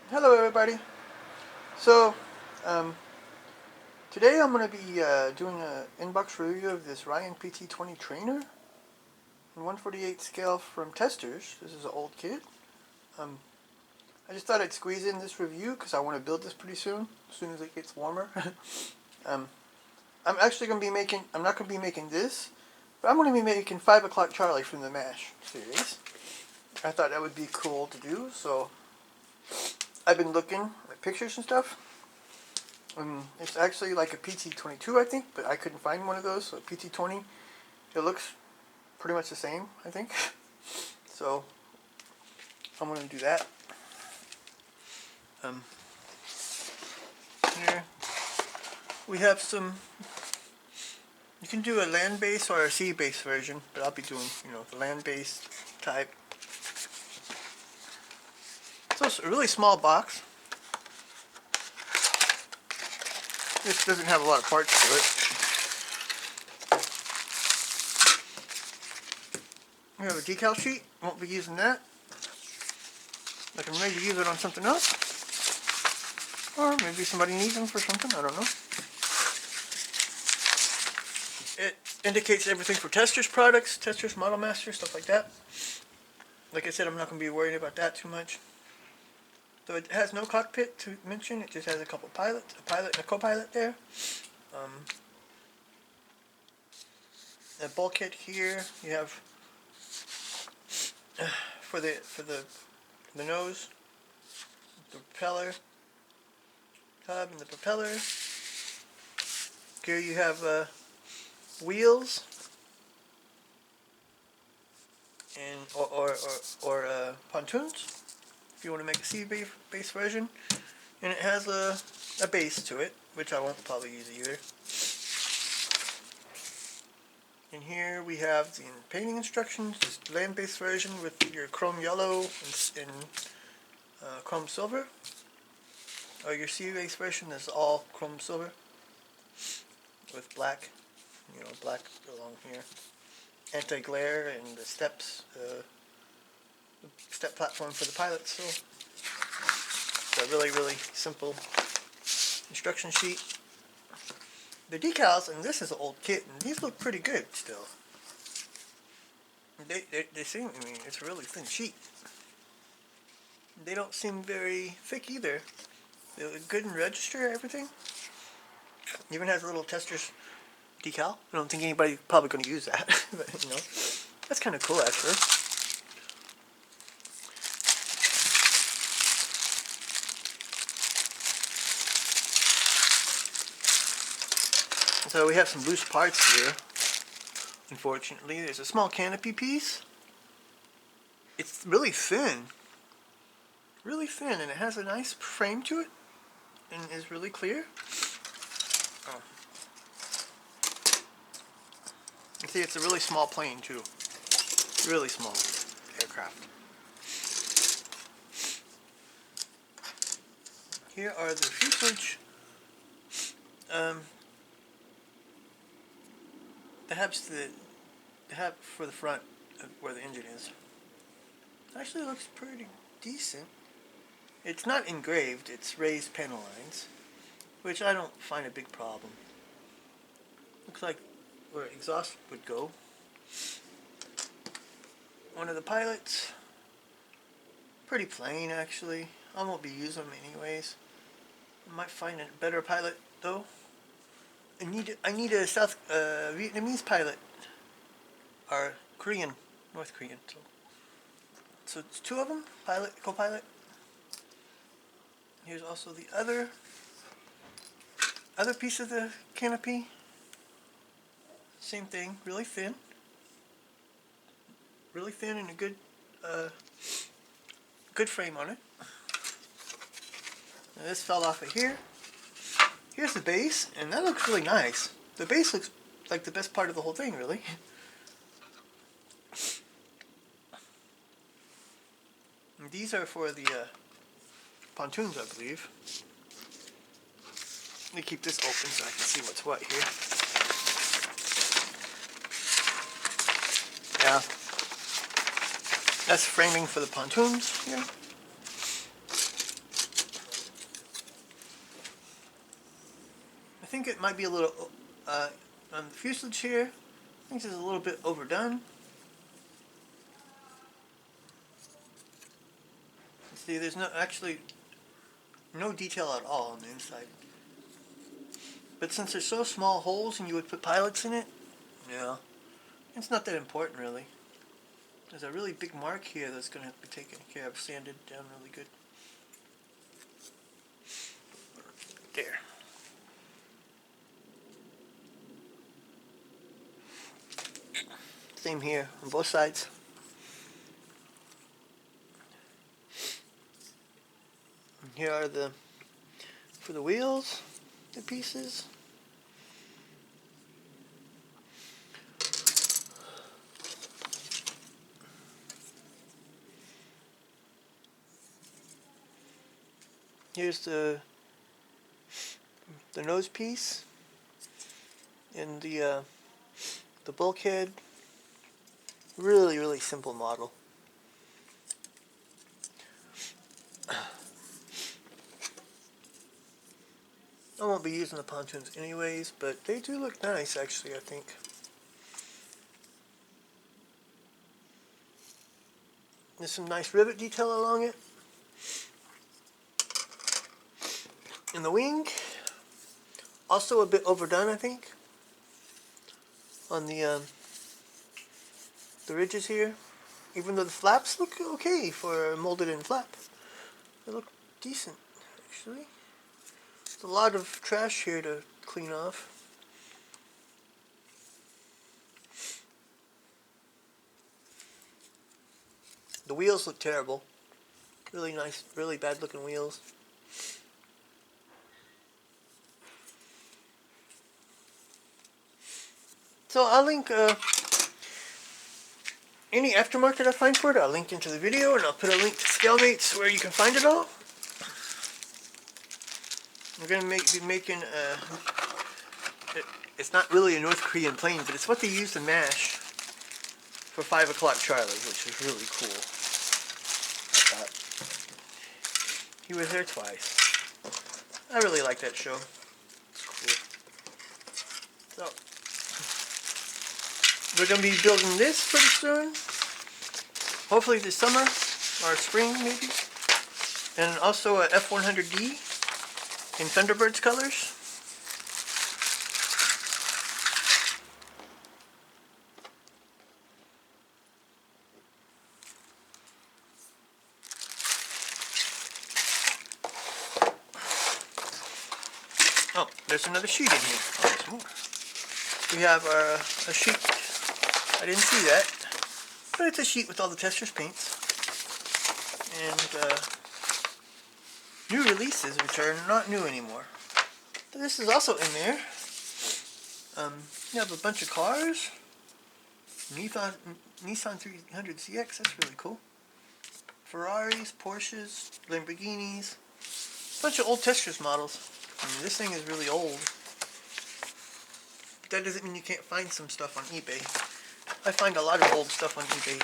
Hello, everybody. So, um, today I'm going to be doing an inbox review of this Ryan PT20 trainer in 1/48 scale from Testors. This is an old kit. Um, I just thought I'd squeeze in this review because I want to build this pretty soon, as soon as it gets warmer. um, I'm actually going to be making, I'm not going to be making this, but I'm going to be making 5 o'clock Charlie from the MASH series. I thought that would be cool to do, so I've been looking at pictures and stuff. It's actually like a PT22, I think, but I couldn't find one of those. So PT20, it looks pretty much the same, I think. So I'm going to do that. Um, Here we have some. You can do a land-based or a sea-based version, but I'll be doing, the land-based type. So it's a really small box. This doesn't have a lot of parts to it. We have a decal sheet. Won't be using that. Like I'm ready to use it on something else. Or maybe somebody needs them for something. I don't know. It indicates everything for Testors products, Testors, Model Master, stuff like that. Like I said, I'm not going to be worried about that too much. So it has no cockpit to mention. It just has a couple pilots, a pilot and a co-pilot there. A bulkhead here. You have for the nose, the propeller, hub, and the propeller. Here you have wheels and or pontoons if you want to make a sea-based version, and it has a base to it, which I won't probably use either. And here we have the painting instructions, this land-based version with your chrome yellow and chrome silver. Or your sea-based version is all chrome silver with black, black along here. Anti-glare and the steps, the step platform for the pilots. So it's a really, really simple instruction sheet. The decals, and this is an old kit, and these look pretty good still. They seem, it's a really thin sheet. They don't seem very thick either. They look good and register everything. Even has a little Testors decal. I don't think anybody's probably going to use that, but that's kind of cool actually. So we have some loose parts here. Unfortunately, there's a small canopy piece. It's really thin, and it has a nice frame to it, and is really clear. Oh. You see, it's a really small plane too. Really small aircraft. Here are the fuselage. The hub for the front of where the engine is. Actually looks pretty decent. It's not engraved, it's raised panel lines, which I don't find a big problem. Looks like where exhaust would go. One of the pilots, pretty plain actually. I won't be using them anyways. I might find a better pilot though. I need a South Vietnamese pilot, or Korean, North Korean. So it's two of them, pilot, co-pilot. Here's also the other piece of the canopy. Same thing, really thin and a good frame on it. Now this fell off of here. Here's the base, and that looks really nice. The base looks like the best part of the whole thing, really. And these are for the pontoons, I believe. Let me keep this open so I can see what's what here. Yeah. That's framing for the pontoons here. I think it might be a little, on the fuselage here, I think this is a little bit overdone. See, there's no detail at all on the inside. But since there's so small holes and you would put pilots in it, yeah, it's not that important really. There's a really big mark here that's going to have to be taken care of, sanded down really good. There. Same here on both sides. And here are for the wheels, the pieces. Here's the nose piece and the bulkhead. Really, really simple model. I won't be using the pontoons anyways, but they do look nice actually, I think. There's some nice rivet detail along it. And the wing, also a bit overdone, I think, on the ridges here. Even though the flaps look okay for a molded in flap. They look decent, actually. There's a lot of trash here to clean off. The wheels look terrible. Really nice, really bad looking wheels. So I'll link any aftermarket I find for it. I'll link into the video, and I'll put a link to ScaleMates where you can find it all. We're going to be making it's not really a North Korean plane, but it's what they use to MASH for 5 o'clock Charlie, which is really cool. I thought. He was there twice. I really like that show. It's cool. So, we're going to be building this pretty soon. Hopefully this summer, or spring maybe. And also a F100D in Thunderbird's colors. Oh, there's another sheet in here. Oh, there's more. We have a sheet. I didn't see that. But it's a sheet with all the Testors paints. And new releases, which are not new anymore. But this is also in there. You have a bunch of cars. Nissan 300CX, that's really cool. Ferraris, Porsches, Lamborghinis. A bunch of old Testors models. I mean, this thing is really old. But that doesn't mean you can't find some stuff on eBay. I find a lot of old stuff on eBay.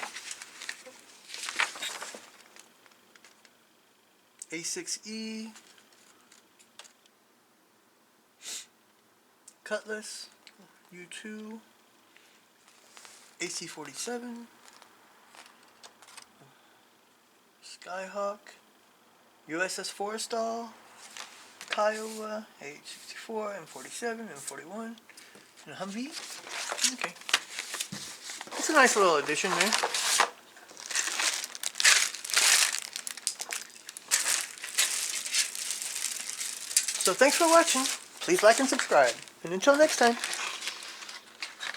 A6E. Cutlass. U2. AC-47. Skyhawk. USS Forrestal. Kiowa. H-64. M47. M41. And a Humvee. Okay. It's a nice little addition there. So thanks for watching. Please like and subscribe. And until next time.